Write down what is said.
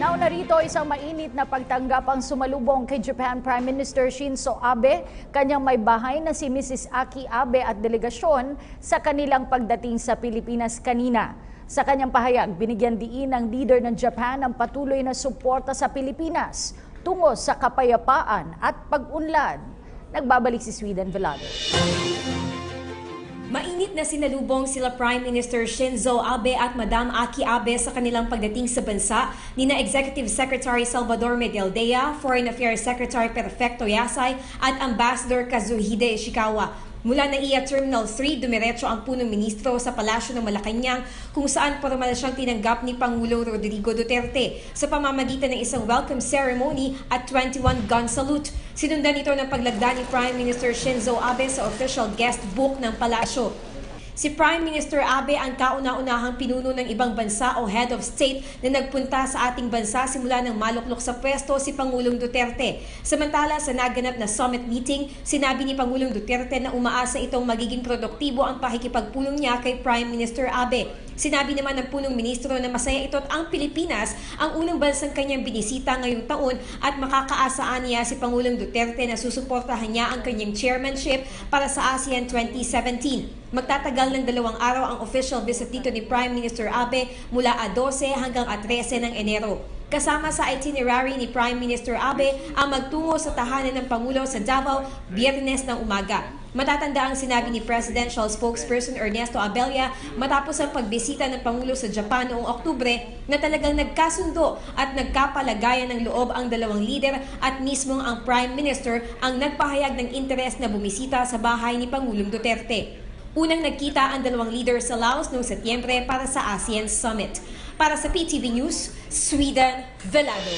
Nauna rito isang mainit na pagtanggap ang sumalubong kay Japan Prime Minister Shinzo Abe, kanyang may bahay na si Mrs. Aki Abe at delegasyon sa kanilang pagdating sa Pilipinas kanina. Sa kanyang pahayag, binigyan diin ng leader ng Japan ang patuloy na suporta sa Pilipinas tungo sa kapayapaan at pag-unlad. Nagbabalik si Sweden Velado. Mainit na sinalubong sila Prime Minister Shinzo Abe at Madam Aki Abe sa kanilang pagdating sa bansa nina Executive Secretary Salvador Medialdea, Foreign Affairs Secretary Perfecto Yasay at Ambassador Kazuhide Ishikawa. Mula NAIA Terminal 3, dumiretso ang punong ministro sa Palasyo ng Malacanang kung saan formal siyang tinanggap ni Pangulong Rodrigo Duterte sa pamamagitan ng isang welcome ceremony at 21 gun salute. Sinundan ito ng paglagda ni Prime Minister Shinzo Abe sa official guest book ng Palasyo. Si Prime Minister Abe ang kauna-unahang pinuno ng ibang bansa o head of state na nagpunta sa ating bansa simula ng maluklok sa pwesto si Pangulong Duterte. Samantala sa naganap na summit meeting, sinabi ni Pangulong Duterte na umaasa itong magiging produktibo ang pakikipagpulong niya kay Prime Minister Abe. Sinabi naman ng punong ministro na masaya ito at ang Pilipinas ang unang bansang kanyang binisita ngayong taon at makakaasaan niya si Pangulong Duterte na susuportahan niya ang kanyang chairmanship para sa ASEAN 2017. Magtatagal ng 2 araw ang official visit dito ni Prime Minister Abe mula 12 hanggang 13 ng Enero. Kasama sa itinerary ni Prime Minister Abe ang magtungo sa tahanan ng Pangulo sa Davao, Biyernes ng umaga. Matatanda ang sinabi ni Presidential Spokesperson Ernesto Abella matapos ang pagbisita ng Pangulo sa Japan noong Oktubre na talagang nagkasundo at nagkapalagayan ng loob ang dalawang lider at mismong ang Prime Minister ang nagpahayag ng interes na bumisita sa bahay ni Pangulong Duterte. Unang nagkita ang dalawang leader sa Laos noong Setyembre para sa ASEAN Summit. Para sa PTV News, Sweden Velado.